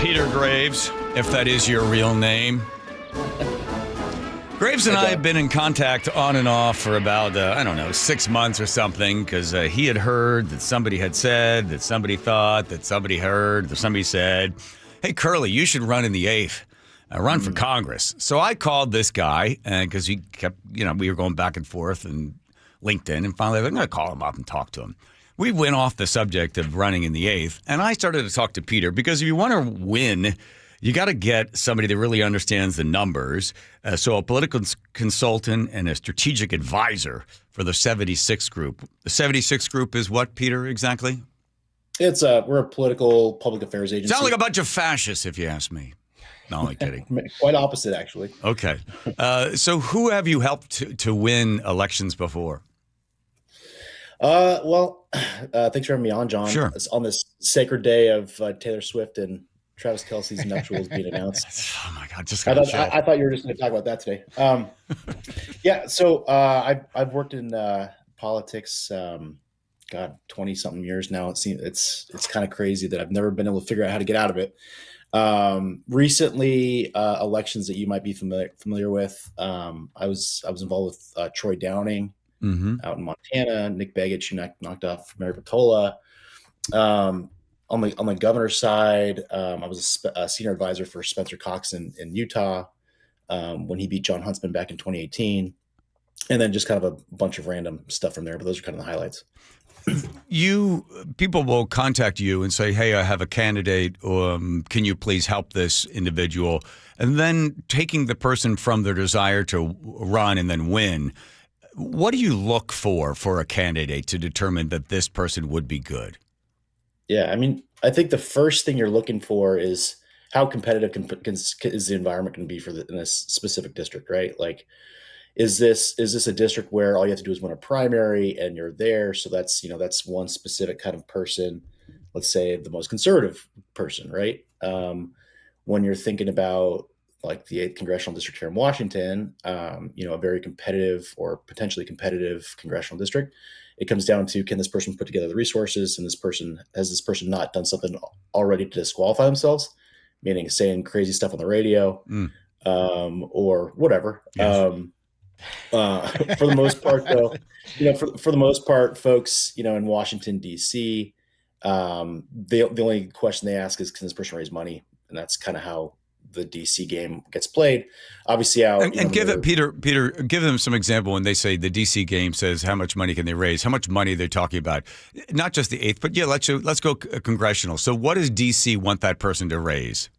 Peter Graves, if that is your real name. Graves and I have been in contact on and off for about, 6 months or something, because he had heard that somebody had said, that somebody thought, that somebody heard, that somebody said, hey, Curley, you should run in the 8th, run for Congress. So I called this guy, because he kept, we were going back and forth and LinkedIn, and finally I'm going to call him up and talk to him. We went off the subject of running in the 8th, and I started to talk to Peter, because if you want to win, you got to get somebody that really understands the numbers. So a political consultant and a strategic advisor for the 76 group. The 76 group is what, Peter, exactly? We're a political public affairs agency. Sound like a bunch of fascists, if you ask me. No, only kidding. Quite opposite, actually. Okay. So who have you helped to win elections before? Thanks for having me on, John. Sure. It's on this sacred day of Taylor Swift and Travis Kelce's nuptials being announced. Oh my God! I thought you were just going to talk about that today. So I've worked in politics, 20-something years now. It's kind of crazy that I've never been able to figure out how to get out of it. Recently, elections that you might be familiar with. I was involved with Troy Downing out in Montana. Nick Begich, who knocked off Mary Patola. On the governor's side, I was a senior advisor for Spencer Cox in Utah when he beat John Huntsman back in 2018, and then just kind of a bunch of random stuff from there. But those are kind of the highlights. People will contact you and say, "Hey, I have a candidate. Can you please help this individual?" And then taking the person from their desire to run and then win. What do you look for a candidate to determine that this person would be good? Yeah, I mean, I think the first thing you're looking for is how competitive is the environment going to be in this specific district, right? Like, is this a district where all you have to do is win a primary and you're there? So that's one specific kind of person. Let's say the most conservative person, right? When you're thinking about like the 8th congressional district here in Washington, a very competitive or potentially competitive congressional district. It comes down to, can this person put together the resources, and has this person not done something already to disqualify themselves, meaning saying crazy stuff on the radio, or whatever. Yes. For the most part, though, for the most part, folks, in Washington, D.C., the only question they ask is, can this person raise money? And that's kind of how the DC game gets played. Obviously Peter, give them some example when they say the DC game says how much money can they raise, how much money they're talking about, not just the 8th, but yeah, let's go congressional. So what does DC want that person to raise?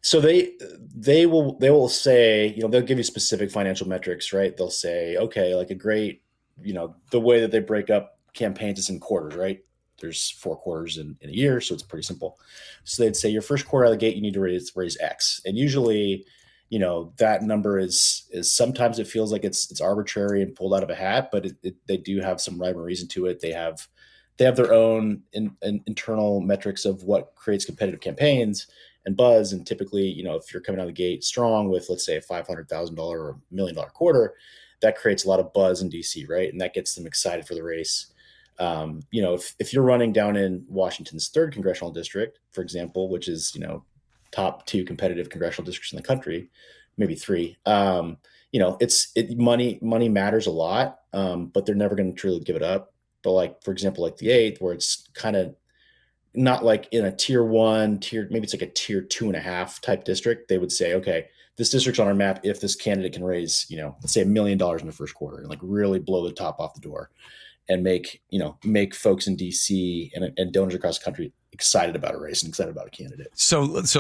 So they will say, they'll give you specific financial metrics, right? They'll say, okay, like a great, the way that they break up campaigns is in quarters, right? There's 4 quarters in a year, so it's pretty simple. So they'd say your first quarter out of the gate, you need to raise X. And usually, that number is sometimes it feels like it's arbitrary and pulled out of a hat, but they do have some rhyme or reason to it. They have their own internal metrics of what creates competitive campaigns and buzz. And typically, if you're coming out of the gate strong with, let's say, a $500,000 or $1 million quarter, that creates a lot of buzz in DC, right? And that gets them excited for the race. If you're running down in Washington's 3rd congressional district, for example, which is, top 2 competitive congressional districts in the country, maybe 3, money matters a lot, but they're never going to truly give it up. But like, for example, like the 8th, where it's kind of not like in a tier 1, maybe it's like a tier 2.5 type district, they would say, okay, this district's on our map if this candidate can raise, let's say $1 million in the first quarter and like really blow the top off the door. And make folks in DC and donors across the country excited about a race and excited about a candidate. So let's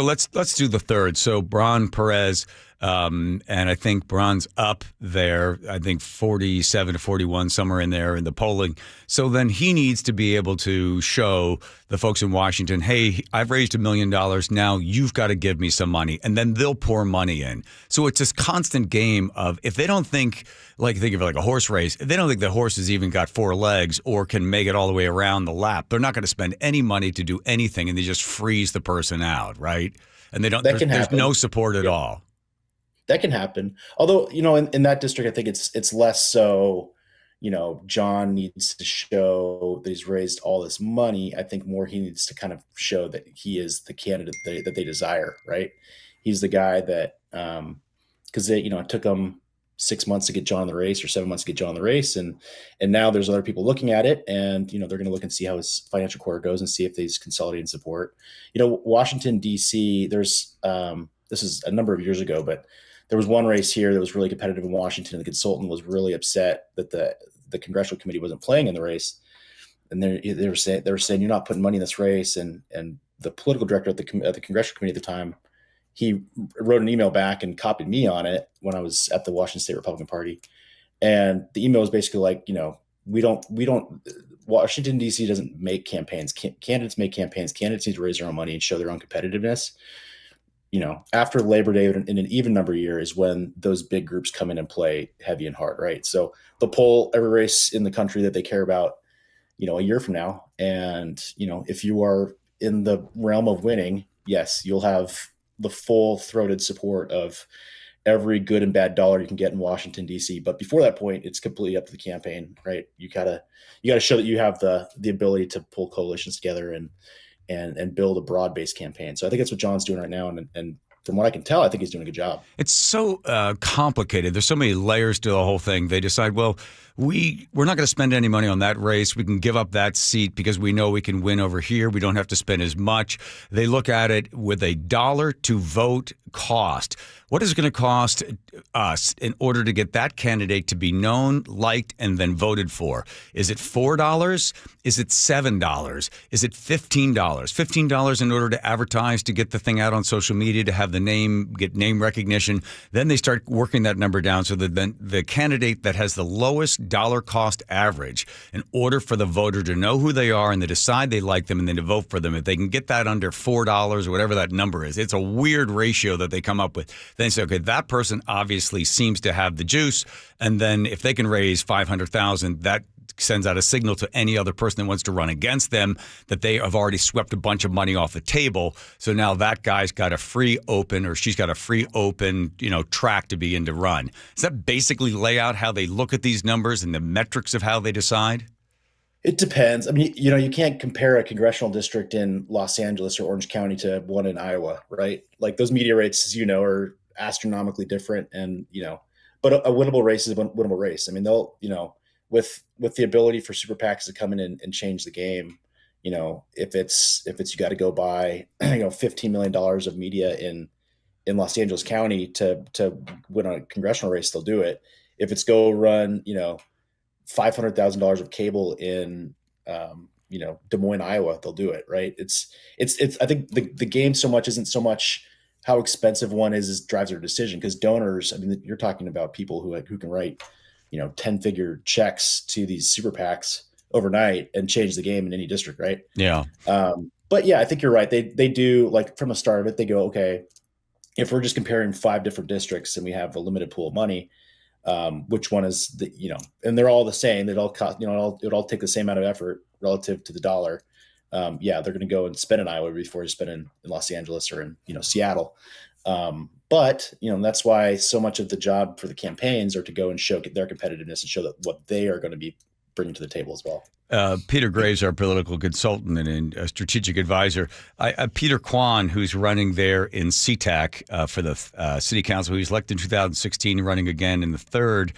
do the 3rd. So Bron Perez, and I think Bron's up there. I think 47 to 41, somewhere in there in the polling. So then he needs to be able to show the folks in Washington, hey, I've raised $1 million. Now you've got to give me some money, and then they'll pour money in. So it's this constant game of, if they don't think of it like a horse race, if they don't think the horse has even got 4 legs or can make it all the way around the lap, they're not going to spend any money to do anything, and they just freeze the person out, right? And they don't. There's no support at all. That can happen. Although, in that district, I think it's less so, John needs to show that he's raised all this money. I think more he needs to kind of show that he is the candidate that they desire, right? He's the guy that, because it took them 6 months to get John in the race, or 7 months to get John in the race, and now there's other people looking at it, and they're going to look and see how his financial quarter goes and see if he's consolidating support. Washington D.C. There's this is a number of years ago, but there was one race here that was really competitive in Washington, and the consultant was really upset that the congressional committee wasn't playing in the race, and they were saying you're not putting money in this race, and the political director at the congressional committee at the time, he wrote an email back and copied me on it when I was at the Washington State Republican Party, and the email was basically like, we don't Washington D.C. doesn't make campaigns. Candidates make campaigns. Candidates need to raise their own money and show their own competitiveness. After Labor Day in an even number year is when those big groups come in and play heavy and hard, right? So they'll poll every race in the country that they care about, a year from now. And, if you are in the realm of winning, yes, you'll have the full throated support of every good and bad dollar you can get in Washington, D.C. But before that point, it's completely up to the campaign, right? You gotta show that you have the ability to pull coalitions together and build a broad-based campaign. So I think that's what John's doing right now. And from what I can tell, I think he's doing a good job. It's so complicated. There's so many layers to the whole thing. They decide, well, we're not going to spend any money on that race. We can give up that seat because we know we can win over here. We don't have to spend as much. They look at it with a dollar to vote cost. What is it going to cost us in order to get that candidate to be known, liked, and then voted for? Is it $4? Is it $7? Is it $15? $15 in order to advertise, to get the thing out on social media, to have the name, get name recognition. Then they start working that number down so that then the candidate that has the lowest dollar cost average, in order for the voter to know who they are and to decide they like them and then to vote for them, if they can get that under $4 or whatever that number is, it's a weird ratio that they come up with. Then they say, okay, that person obviously seems to have the juice. And then if they can raise $500,000, that sends out a signal to any other person that wants to run against them that they have already swept a bunch of money off the table. So now that guy's got a free open, or she's got a free open, track to begin to run. Does that basically lay out how they look at these numbers and the metrics of how they decide? It depends. I mean, you can't compare a congressional district in Los Angeles or Orange County to one in Iowa, right? Like those media rates, as are astronomically different, and but a winnable race is a winnable race. I mean, they'll with the ability for super PACs to come in and change the game. If it's you got to go buy $15 million of media in Los Angeles County to win a congressional race, they'll do it. If it's go run $500,000 of cable in Des Moines, Iowa, they'll do it, right? It's I think the game isn't so much how expensive one is drives their decision, because donors, I mean, you're talking about people who can write 10-figure checks to these super PACs overnight and change the game in any district, right? Yeah. But yeah, I think you're right. They do, like, from the start of it, they go, okay, if we're just comparing 5 different districts and we have a limited pool of money, which one is and they're all the same. It all cost, it all take the same amount of effort relative to the dollar. They're going to go and spend in Iowa before you spend in Los Angeles or in, Seattle. But that's why so much of the job for the campaigns are to go and show their competitiveness and show that what they are going to be bringing to the table as well. Peter Gray's our political consultant and a strategic advisor. Peter Kwan, who's running there in SeaTac for the city council, who was elected in 2016, running again in the third.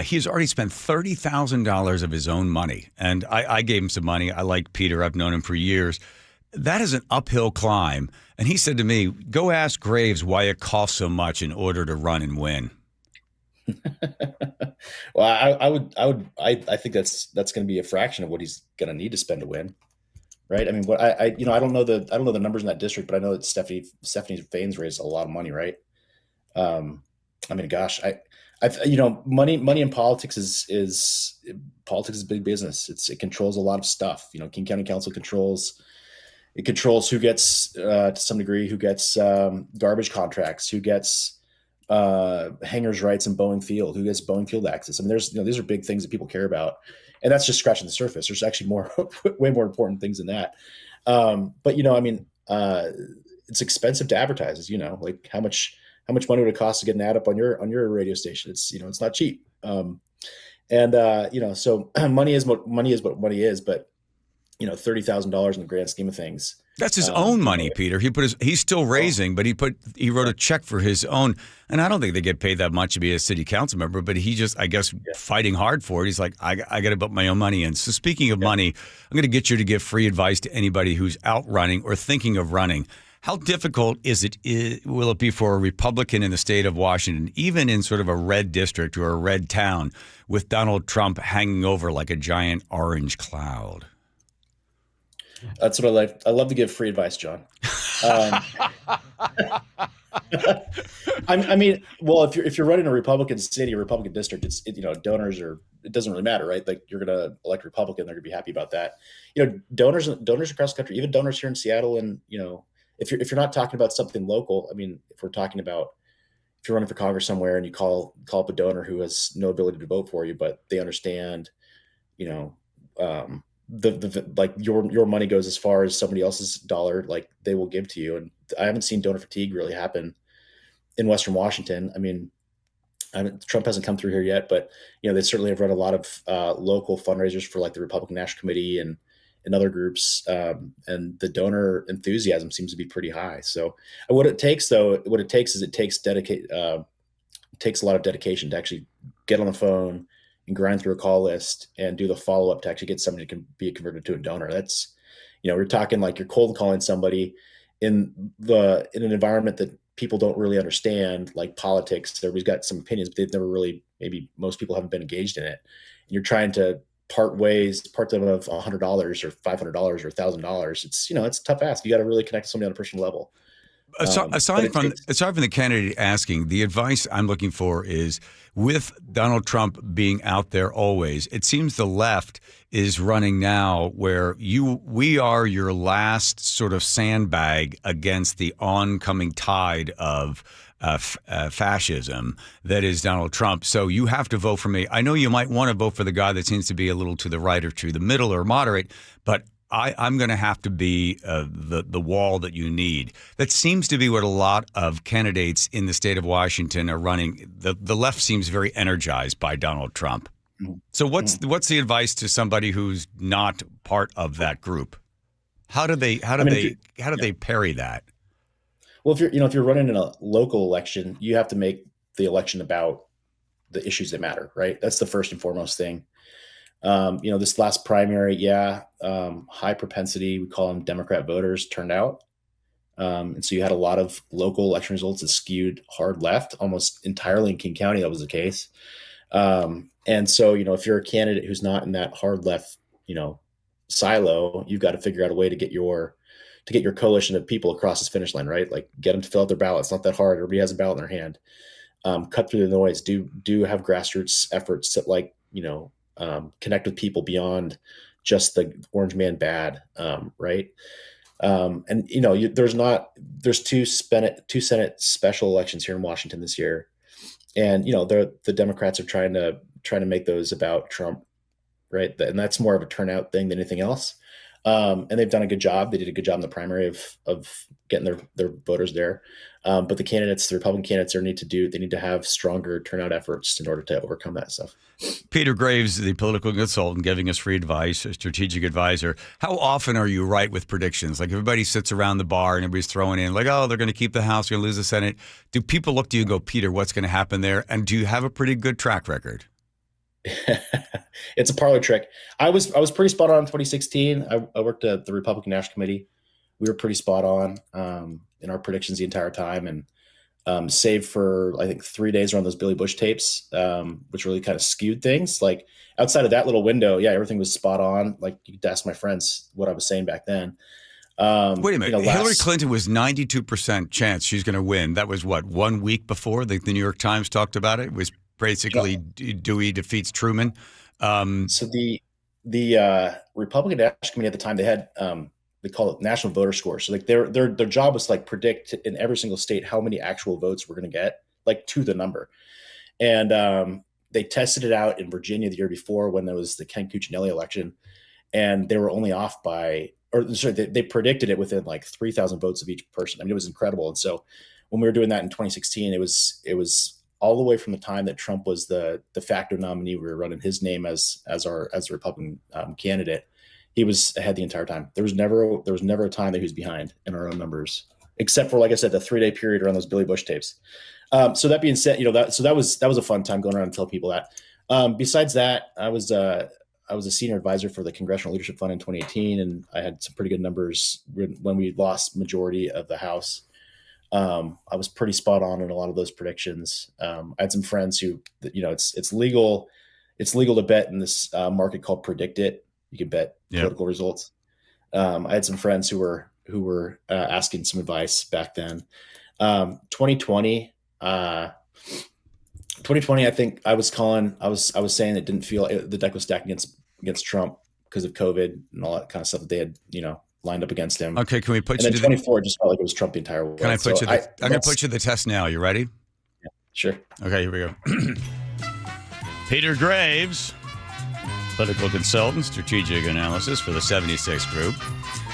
He's already spent $30,000 of his own money. And I gave him some money. I like Peter. I've known him for years. That is an uphill climb. And he said to me, go ask Graves why it costs so much in order to run and win. Well, I think that's going to be a fraction of what he's going to need to spend to win. Right. I mean, what I don't know the numbers in that district, but I know that Stephanie Fain's raised a lot of money. Right. I mean, gosh, money in politics is big business. It controls a lot of stuff. King County Council controls who gets, to some degree, who gets garbage contracts, who gets hangers rights in Boeing Field, who gets Boeing Field access. I mean, these are big things that people care about, and that's just scratching the surface. There's actually way more important things than that. But it's expensive to advertise, as like how much money would it cost to get an ad up on your radio station? It's not cheap. And so money is what money is, but $30,000 in the grand scheme of things. That's his own money, Peter. He's still raising, but he wrote a check for his own. And I don't think they get paid that much to be a city council member, but he just, I guess, fighting hard for it. He's like, I got to put my own money in. So speaking of money, I'm going to get you to give free advice to anybody who's out running or thinking of running. How difficult will it be for a Republican in the state of Washington, even in sort of a red district or a red town, with Donald Trump hanging over like a giant orange cloud? That's what I like. I love to give free advice, John. I mean, well, if you're running a Republican city, a Republican district, donors it doesn't really matter, right? Like, you're going to elect Republican, they're going to be happy about that. Donors across the country, even donors here in Seattle, and if you're not talking about something local, I mean, if we're talking about if you're running for Congress somewhere and you call up a donor who has no ability to vote for you, but they understand, you know, like your money goes as far as somebody else's dollar, like, they will give to you. And I haven't seen donor fatigue really happen in Western Washington. I mean, Trump hasn't come through here yet, but they certainly have run a lot of local fundraisers for, like, the Republican National Committee and other groups, and the donor enthusiasm seems to be pretty high. So what it takes is it takes a lot of dedication to actually get on the phone and grind through a call list and do the follow up to actually get somebody to be converted to a donor. That's, we're talking like you're cold calling somebody in an environment that people don't really understand, like politics. Everybody's got some opinions, but they've never really, maybe most people haven't been engaged in it. And you're trying to part them of $100 or $500 or $1,000. It's it's a tough ask. You got to really connect to somebody on a personal level. Aside from the candidate asking, the advice I'm looking for is, with Donald Trump being out there always, it seems the left is running now where we are your last sort of sandbag against the oncoming tide of fascism that is Donald Trump. So you have to vote for me. I know you might want to vote for the guy that seems to be a little to the right or to the middle or moderate, but I'm going to have to be the wall that you need. That seems to be what a lot of candidates in the state of Washington are running. The left seems very energized by Donald Trump. So what's the advice to somebody who's not part of that group? How do they parry that? Well, if you're running in a local election, you have to make the election about the issues that matter, right? That's the first and foremost thing. This last primary, high propensity, we call them Democrat voters, turned out. And so you had a lot of local election results that skewed hard left, almost entirely in King County. That was the case. And so, if you're a candidate who's not in that hard left, silo, you've got to figure out a way to get your coalition of people across this finish line, right? Like, get them to fill out their ballot. It's not that hard. Everybody has a ballot in their hand. Cut through the noise. Do have grassroots efforts that, connect with people beyond just the orange man bad, right? There's two Senate special elections here in Washington this year, and the Democrats are trying to make those about Trump, right? And that's more of a turnout thing than anything else. And they've done a good job. They did a good job in the primary of getting their voters there. But the Republican candidates, they need to have stronger turnout efforts in order to overcome that stuff. Peter Graves, the political consultant, giving us free advice, a strategic advisor. How often are you right with predictions? Like, everybody sits around the bar and everybody's throwing in, like, oh, they're going to keep the House, they're going to lose the Senate. Do people look to you and go, Peter, what's going to happen there? And do you have a pretty good track record? It's a parlor trick. I was pretty spot on in 2016. I worked at the Republican National Committee. We were pretty spot on in our predictions the entire time, and save for, I think, 3 days around those Billy Bush tapes, which really kind of skewed things. Like, outside of that little window, everything was spot on. Like, you could ask my friends what I was saying back then. Wait a minute. Hillary Clinton was 92% chance she's going to win. That was what, 1 week before the New York Times talked about it? It was basically Dewey defeats Truman. So the Republican National Committee at the time, they had they call it national voter score. So, like, their job was to, like, predict in every single state how many actual votes we're going to get, like, to the number. And they tested it out in Virginia the year before when there was the Ken Cuccinelli election, and they were only off by, they predicted it within like 3,000 votes of each person. I mean, it was incredible. And so when we were doing that in 2016, it was all the way from the time that Trump was the de facto nominee. We were running his name as a Republican candidate. He was ahead the entire time. There was never a time that he was behind in our own numbers, except for, like I said, the 3-day period around those Billy Bush tapes. So that being said, that was a fun time going around and tell people that. Besides that, I was a senior advisor for the Congressional Leadership Fund in 2018, and I had some pretty good numbers when we lost majority of the House. I was pretty spot on in a lot of those predictions. I had some friends who, it's legal to bet in this market called Predict It. You can bet political results. I had some friends who were asking some advice back then. 2020, I think I was saying it didn't feel the deck was stacked against Trump because of COVID and all that kind of stuff that they had, lined up against him. Okay, can we put and you then to 24? It just felt like it was Trump the entire way. Can I put I'm going to put you to the test now. You ready? Yeah, sure. Okay, here we go. Peter Graves, political consultant, strategic analysis for the 76 Group.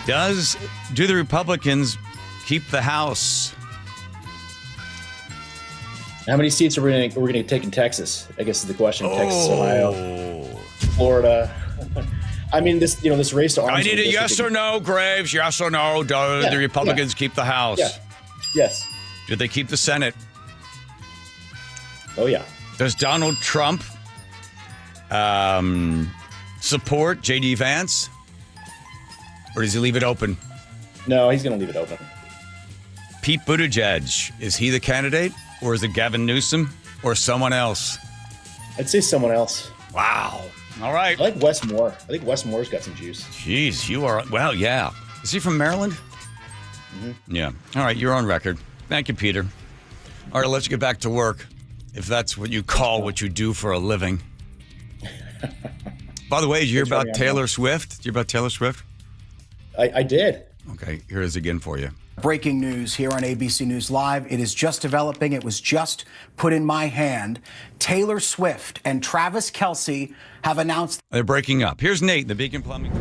Do the Republicans keep the House? How many seats are we going to take in Texas? I guess is the question. Texas, Ohio, Florida. I mean, this race to arms. I need a yes or no, Graves. Yes or no. Do the Republicans keep the House? Yeah. Yes. Do they keep the Senate? Oh, yeah. Does Donald Trump support J.D. Vance? Or does he leave it open? No, he's going to leave it open. Pete Buttigieg, is he the candidate? Or is it Gavin Newsom? Or someone else? I'd say someone else. Wow. All right. I like Wes Moore. I think Wes Moore's got some juice. Jeez, you are... Well, yeah. Is he from Maryland? Mm-hmm. Yeah. All right, you're on record. Thank you, Peter. All right, let's get back to work, if that's what you call what you do for a living. By the way, did you hear about Taylor Swift? Did you hear about Taylor Swift? I did. Okay, here it is again for you. Breaking news here on ABC News Live. It is just developing. It was just put in my hand. Taylor Swift and Travis Kelce have announced they're breaking up. Here's Nate, the Beacon Plumbing.